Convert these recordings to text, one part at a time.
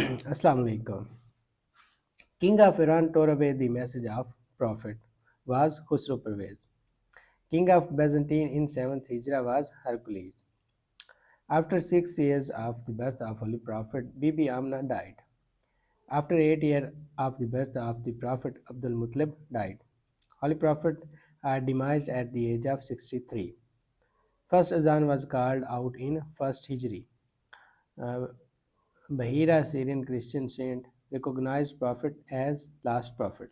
Assalamu alaikum. King of Iran tore away the message of Prophet was Khusro Pervez. King of Byzantine in 7th Hijra was Hercules. After 6 years of the birth of Holy Prophet, Bibi Amna died. After 8 years of the birth of the Prophet, Abdul Muttalib died. Holy Prophet demised at the age of 63. First Azan was called out in 1st Hijri. Uh, Bahira, Syrian Christian saint, recognized Prophet as last prophet.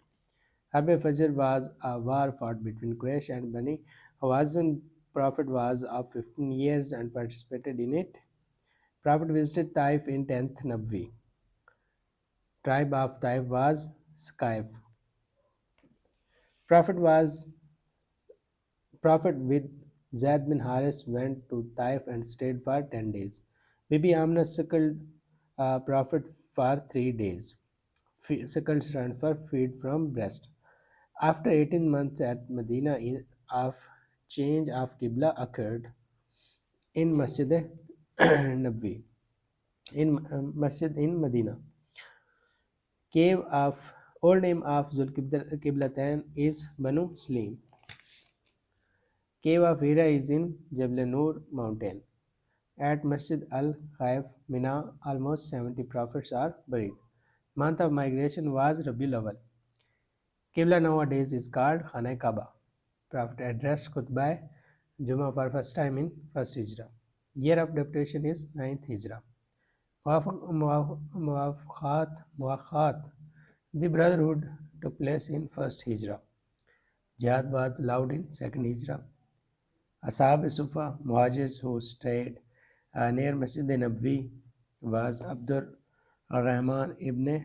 Harb Fajr was a war fought between Quraysh and Bani Hawazin. Prophet was of 15 years and participated in it. Prophet visited Taif in 10th Nabwi. Tribe of Taif was Sqaif. Prophet was Prophet with Zaid bin Haris went to Taif and stayed for 10 days. Bibi Amna suckled Prophet for 3 days. Suckled stand for feed from breast. After 18 months at Medina, of change of Qibla occurred in Masjid Nabwi, in Masjid in Medina. Cave of Old name of Zulqiblatan is Banu Slim. Cave of Hira is in Jabal Nur mountain. At Masjid Al Khaif, Mina, almost 70 prophets are buried. Month of migration was Rabiul Awal. Qibla nowadays is called Khana Kaaba. Prophet addressed Khutbah Juma for first time in first Hijrah. Year of deputation is 9th Hijrah. Muwafaqat, the brotherhood took place in first Hijrah. Jihad was allowed in second Hijrah. Ashab Sufa, Muhajirs who stayed near Masjid Nabwi was Abdur Rahman ibn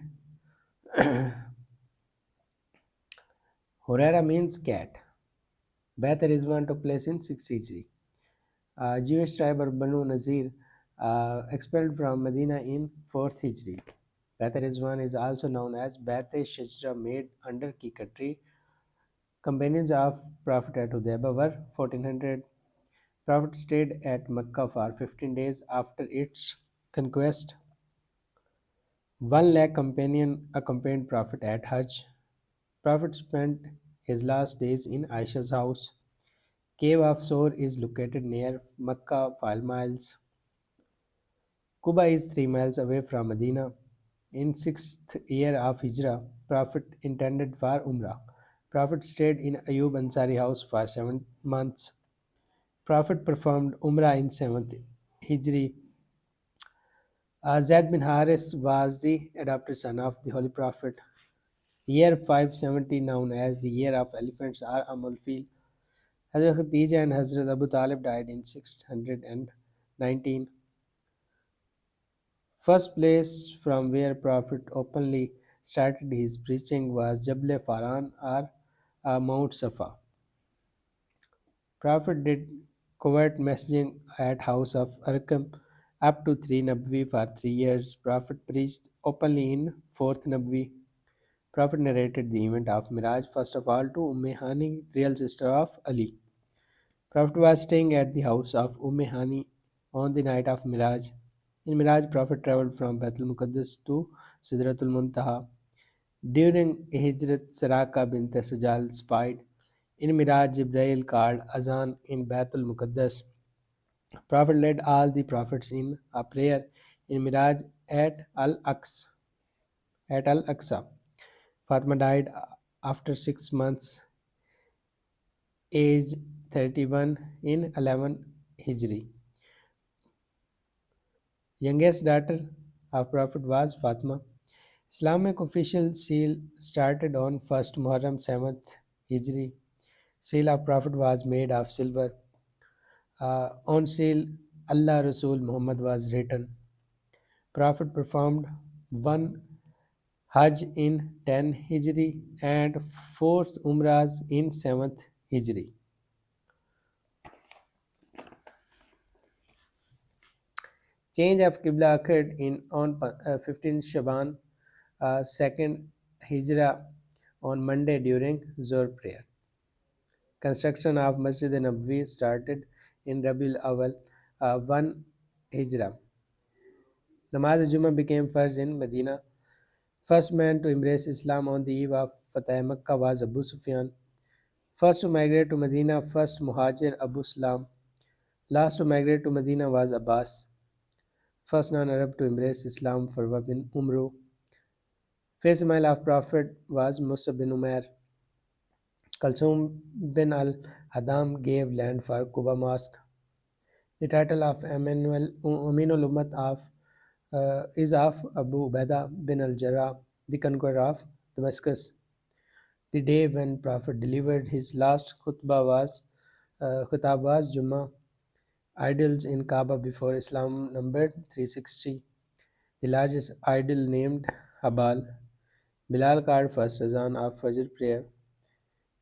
Huraira means cat. Bai't Rizwan took place in 6th Hijri. Jewish tribe of Banu Nazir expelled from Medina in 4th Hijri. Bai't Rizwan is also known as Bai't Shajra made under Kikar tree. Companions of Prophet at Hudaybah were 1400. Prophet stayed at Mecca for 15 days after its conquest. 1 lakh companion accompanied Prophet at Hajj. Prophet spent his last days in Aisha's house. Cave of Sor is located near Mecca 5 miles. Quba is 3 miles away from Medina. In 6th year of Hijrah, Prophet intended for Umrah. Prophet stayed in Ayub Ansari house for 7 months. Prophet performed Umrah in 7th Hijri. Zaid bin Haris was the adopted son of the Holy Prophet. Year 570, known as the Year of Elephants or Amul Fil. Hazrat Khadija and Hazrat Abu Talib died in 619. First place from where Prophet openly started his preaching was Jabal Faran or Mount Safa. Prophet did covert messaging at house of Arqam up to 3 Nabwi for 3 years. Prophet preached openly in 4th Nabwi. Prophet narrated the event of Miraj first of all to Hani, real sister of Ali. Prophet was staying at the house of Hani on the night of Miraj. In Miraj, Prophet traveled from Baitul Muqaddas to Sidratul Muntaha. During Hijrat, Saraka bint Sajal spied. In Miraj, Jibreel called Azan in Baitul Muqaddas. Prophet led all the prophets in a prayer in Miraj at Al-Aqsa. Fatima died after 6 months, age 31 in 11 Hijri. Youngest daughter of Prophet was Fatima. Islamic official seal started on 1st Muharram 7th Hijri. Seal of Prophet was made of silver. On seal, Allah Rasul Muhammad was written. Prophet performed 1 Hajj in 10 Hijri and 4th Umrahs in 7th Hijri. Change of Qibla occurred on 15 Shaban, 2nd Hijrah on Monday during Zohr prayer. Construction of Masjid Nabwi started in Rabiul Awal 1 Hijrah. Namaz-e-Jummah became first in Medina. First man to embrace Islam on the eve of Fateh Makkah was Abu Sufyan. First to migrate to Medina, first Muhajir Abu Salam. Last to migrate to Medina was Abbas. First non-Arab to embrace Islam, Farwa bin Umru. First mile of Prophet was Musa bin Umair. Kalsum bin al-Hadam gave land for Quba Mosque. The title of Aminul Ummat is of Abu Ubaidah bin al-Jarrah, the conqueror of Damascus. The day when Prophet delivered his last khutab was Jummah. Idols in Kaaba before Islam numbered 360. The largest idol named Habal. Bilal called first azan of Fajr prayer.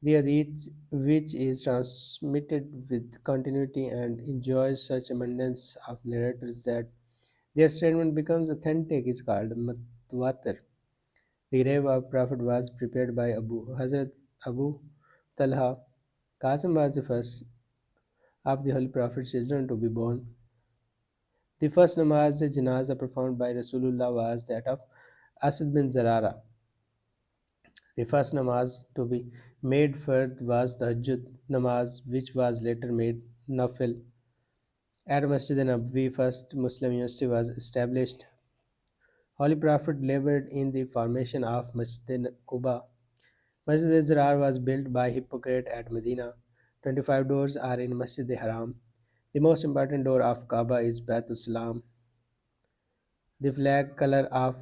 The hadith, which is transmitted with continuity and enjoys such abundance of narrators that their statement becomes authentic, is called Mutawatir. The grave of Prophet was prepared by Hazrat Abu Talha. Qasim was the first of the Holy Prophet's children to be born. The first namaz-e-janazah performed by Rasulullah was that of Asad bin Zarara. The first namaz to be made fard was the Tahajjud namaz, which was later made nafil. At Masjid Nabawi, first Muslim university was established. Holy Prophet labored in the formation of Masjid Quba. Masjid Zarar was built by Hippocrates at Medina. 25 doors are in Masjid Haram. The most important door of Kaaba is Baitul Salam. The flag color of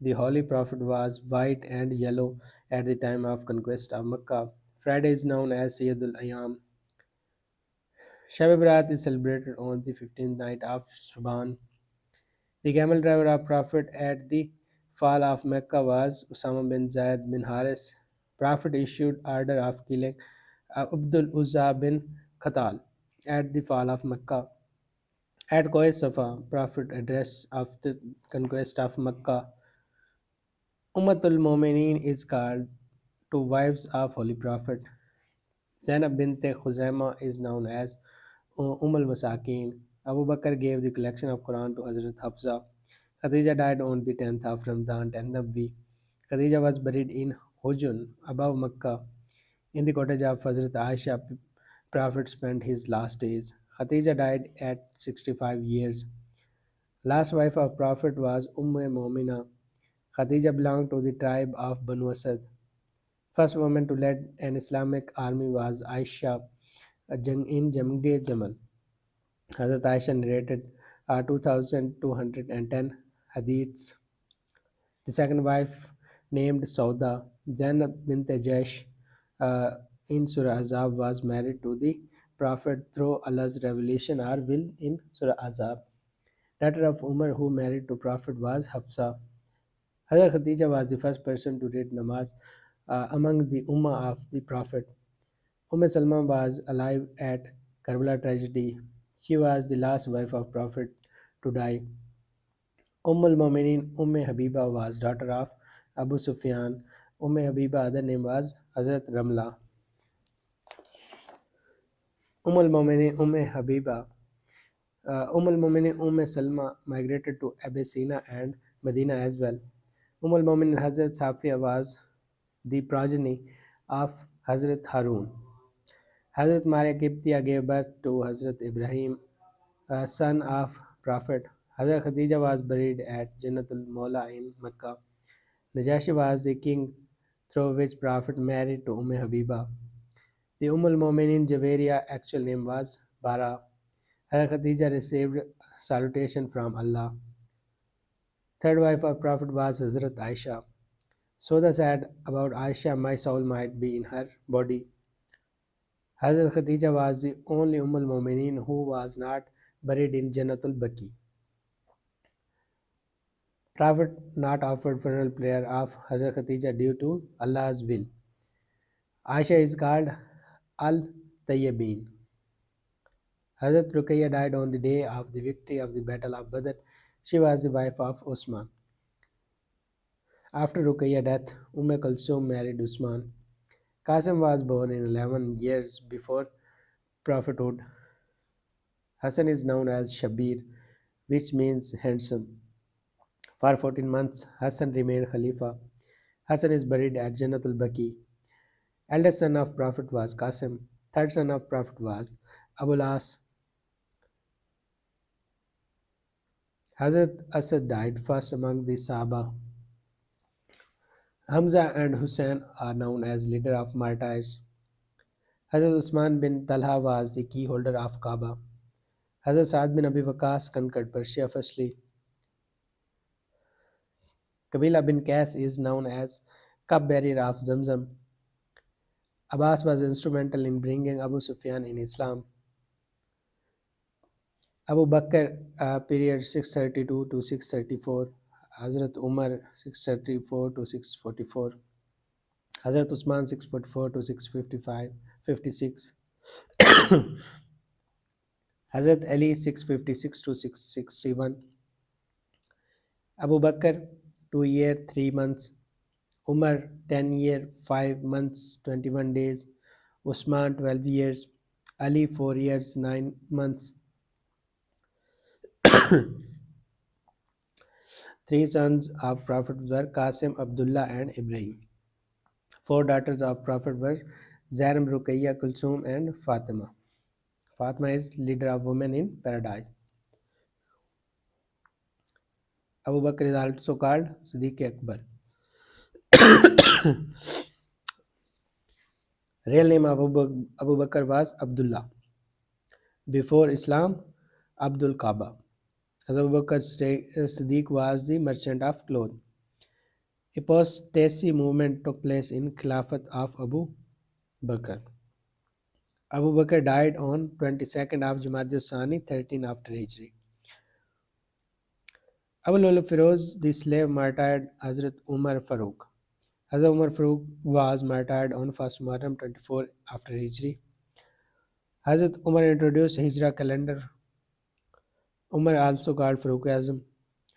the Holy Prophet was white and yellow at the time of conquest of Mecca. Friday is known as Sayyidul Ayyam. Shab Barat is celebrated on the 15th night of Shaban. The camel driver of Prophet at the fall of Mecca was Usama bin Zaid bin Haris. Prophet issued order of killing Abdul Uzza bin Khatal at the fall of Mecca. At Koh Safa, Prophet addressed after conquest of Mecca. Ummatul Mu'minin is called to wives of Holy Prophet. Zainab bint Khuzaimah is known as al Masakin. Abu Bakr gave the collection of Quran to Hazrat Hafsa. Khadija died on the 10th of Ramadan, 10th Nabwi. Khadija was buried in Hujun, above Mecca. In the cottage of Hazrat Aisha, Prophet spent his last days. Khadija died at 65 years. Last wife of Prophet was Momina. Khadija belonged to the tribe of Banu Asad. First woman to lead an Islamic army was Aisha in Jamge Jamal. Hazrat Aisha narrated 2210 hadiths. The second wife, named Sauda, Zainab bint Jaish, uh, in Surah Azab, was married to the Prophet through Allah's revelation or will in Surah Azab. Daughter of Umar who married to Prophet was Hafsa. Hazrat Khadija was the first person to read namaz among the Ummah of the Prophet. Salma was alive at Karbala tragedy. She was the last wife of Prophet to die. al-Mu'minin Habiba was daughter of Abu Sufyan. Habiba other name was Hazrat Ramla. al-Mu'minin Habiba. al-Mu'minin Salma migrated to Abyssinia and Medina as well. al-Mu'minin Hazrat Safiya was the progeny of Hazrat Harun. Hazrat Maria Kiptiya gave birth to Hazrat Ibrahim, son of Prophet. Hazrat Khadija was buried at Jannatul Mawla in Mecca. Najashi was the king through which Prophet married to Habiba. The al-Mu'minin Javeria actual name was Bara. Hazrat Khadija received salutation from Allah. Third wife of Prophet was Hazrat Aisha. Soda said about Aisha, my soul might be in her body. Hazrat Khadija was the only al-Mu'minin who was not buried in Jannatul Baqi. Prophet not offered funeral prayer of Hazrat Khadija due to Allah's will. Aisha is called Al-Tayyibin. Hazrat Ruqayya died on the day of the victory of the Battle of Badr. She was the wife of Usman. After Ruqayya's death, Kulsum married Usman. Qasim was born in 11 years before prophethood. Hassan is known as Shabir, which means handsome. For 14 months, Hassan remained Khalifa. Hassan is buried at Jannatul Baqi. Eldest son of Prophet was Qasim. Third son of Prophet was Abul As. Hazrat Asad died first among the Sahaba. Hamza and Hussein are known as leader of martyrs. Hazrat Usman bin Talha was the key holder of Kaaba. Hazrat Saad bin Abi Waqas conquered Persia firstly. Qabila bin Qais is known as cup-bearer of Zamzam. Abbas was instrumental in bringing Abu Sufyan in Islam. Abu Bakr period 632 to 634. Hazrat Umar 634 to 644. Hazrat Usman 644 to 655, 56. Hazrat Ali 656 to 661. Abu Bakr 2 year 3 months. Umar 10 year 5 months 21 days. Usman 12 years. Ali 4 years 9 months. Three sons of Prophet were Qasim, Abdullah and Ibrahim. Four daughters of Prophet were Zainab, Ruqayya, Kulsum and Fatima. Fatima is leader of women in paradise. Abu Bakr is also called Siddiq Akbar. Real name of Abu Bakr was Abdullah. Before Islam, Abdul Kaaba. Abu Bakr Siddiq was the merchant of cloth. Apostasy movement took place in Khilafat of Abu Bakr. Abu Bakr died on 22nd of Jumadil Sani, 13 after Hijri. Abu Lula Firoz, the slave, martyred Hazrat Umar Farooq. Hazrat Umar Farooq was martyred on 1st Muharram 24 after Hijri. Hazrat Umar introduced Hijra calendar. Umar also called Farooq Azam.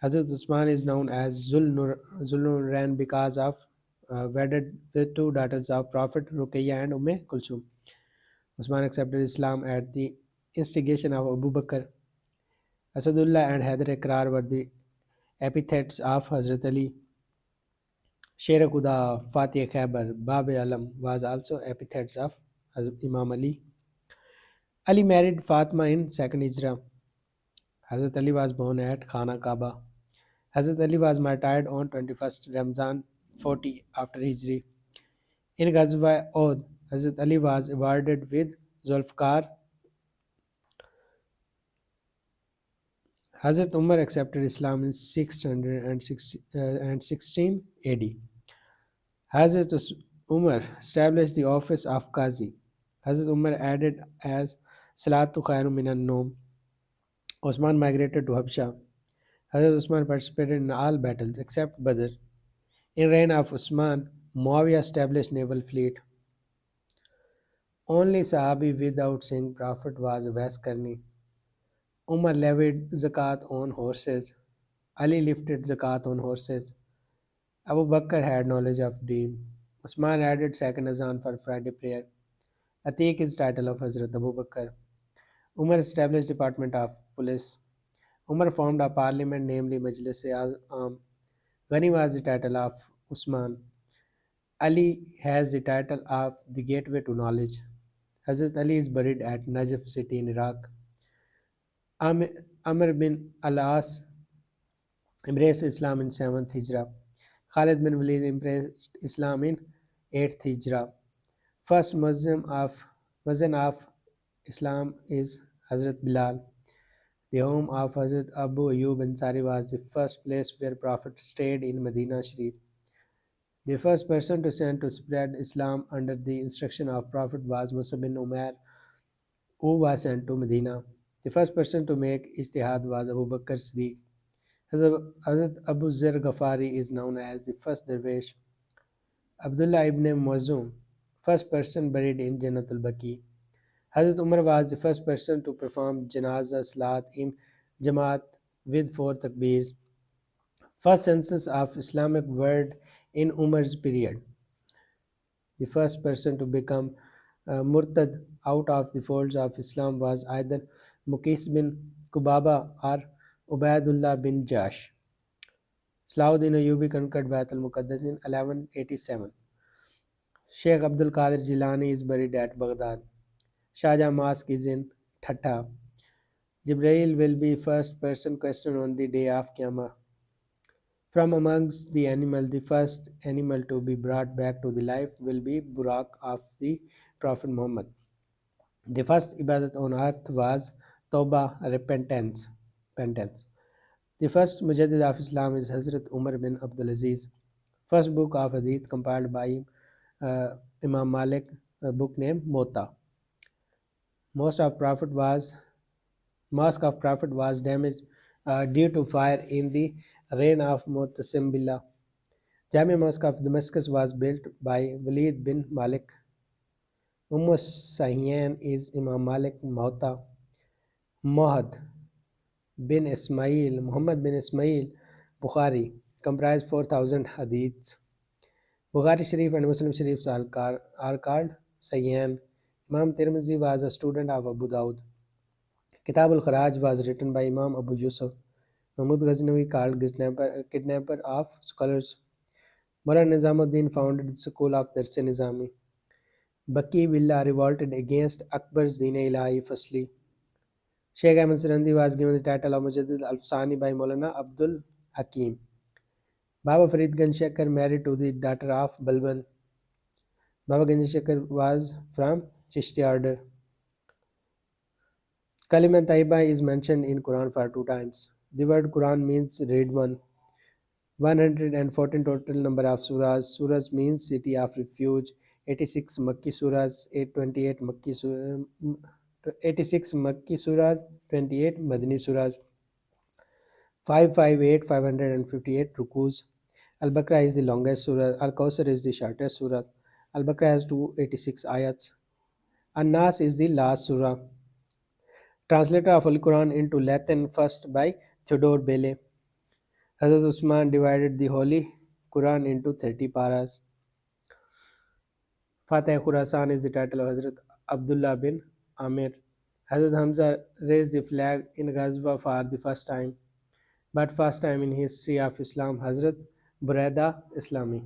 Hazrat Usman is known as Zulnurain because of wedded with two daughters of Prophet Ruqayya and Kulsum. Usman accepted Islam at the instigation of Abu Bakr. Asadullah and Haider Ikrar were the epithets of Hazrat Ali. Sher Khuda, Fatih Khaybar, Bab Alam was also epithets of Imam Ali. Ali married Fatima in 2nd Hijra. Hazrat Ali was born at Khana Kaaba. Hazrat Ali was martyred on 21st Ramzan 40 after Hijri. In Ghazwa Uhud, Hazrat Ali was awarded with Zulfikar. Hazrat Umar accepted Islam in 616 AD. Hazrat Umar established the office of Qazi. Hazrat Umar added as Salatu Khairu Minan Nom. Osman migrated to Habsha. Hazrat Usman participated in all battles except Badr. In reign of Usman, Muawiyah established naval fleet. Only Sahabi without seeing Prophet was Awais Karni. Umar levied zakat on horses. Ali lifted zakat on horses. Abu Bakr had knowledge of deen. Usman added second azan for Friday prayer. Atiq is title of Hazrat Abu Bakr. Umar established Department of Police. Umar formed a parliament, namely Majlis-e-Am. Ghani was the title of Usman. Ali has the title of the gateway to knowledge. Hazrat Ali is buried at Najaf city in Iraq. Amr bin al-As embraced Islam in 7th Hijra. Khalid bin Walid embraced Islam in 8th Hijra. First Muslim of Islam is Hazrat Bilal. The home of Hazrat Abu Ayyub Ansari was the first place where Prophet stayed in Medina Sharif. The first person to send to spread Islam under the instruction of Prophet was Musa bin Umair, who was sent to Medina. The first person to make ijtihad was Abu Bakr Siddiq. Hazrat Abu Zir Ghafari is known as the first dervish. Abdullah ibn Muazzum, first person buried in Jannatul Baqi. Hazrat Umar was the first person to perform Janaza Salat in Jamaat with 4 takbirs. First census of Islamic world in Umar's period. The first person to become murtad out of the folds of Islam was either Muqis bin Kubaba or Ubaidullah bin Jash. Salahuddin Ayyubi conquered Baitul Muqaddas in 1187. Sheikh Abdul Qadir Jilani is buried at Baghdad. Shah Jahan Mosque is in Thatta. Jibreel will be first person questioned on the day of Qiyamah. From amongst the animal, the first animal to be brought back to the life will be Burak of the Prophet Muhammad. The first ibadat on earth was Tawbah, repentance. The first Mujaddid of Islam is Hazrat Umar bin Abdul Aziz. First book of Hadith compiled by uh, Imam Malik, a book named Mota. Most of Prophet was Mosque of Prophet was damaged due to fire in the reign of Mu'tasim Billah. Jami Mosque of Damascus was built by Walid bin Malik. Sayyan is Imam Malik Mauta. Mohad bin Ismail, Muhammad bin Ismail Bukhari comprise 4,000 hadiths. Bukhari Sharif and Muslim Sharifs are called Sayyan. Imam Tirmizi was a student of Abu Dawud. Kitab al-Kharaj was written by Imam Abu Yusuf. Mahmud Ghaznavi called kidnapper of scholars. Maulana Nizamuddin founded the school of Darse Nizami. Baki Billah revolted against Akbar's Deen-e-Ilahi Fasli. Sheikh Ahmad Sarandi was given the title of Mujaddid al-Fsani by Maulana Abdul Hakim. Baba Farid Ganshekar married to the daughter of Balban. Baba Ganshekar was from Chishti order. Kalimat Taiba is mentioned in Quran for 2 times. The word Quran means read one. 114 total number of surahs. Surahs means city of refuge. 86 Makki surahs, 828 Makki surahs, 86 Makki surahs, 28 Madani surahs, 558, 558 rukus. Al-Baqarah is the longest surah. Al-Kawthar is the shortest surah. Al-Baqarah has 286 ayats. An-Nas is the last surah. Translator of Al-Quran into Latin first by Theodore Bele. Hazrat Usman divided the Holy Quran into 30 paras. Fateh Khurasan is the title of Hazrat Abdullah bin Amir. Hazrat Hamza raised the flag in Ghazwa for the first time, but first time in history of Islam, Hazrat Buraida Islami.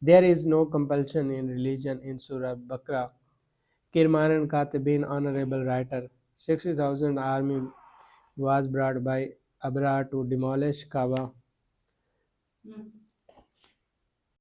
There is no compulsion in religion in Surah Baqarah. Kirman Katibin, honorable writer, 60,000 army was brought by Abra to demolish Kaaba.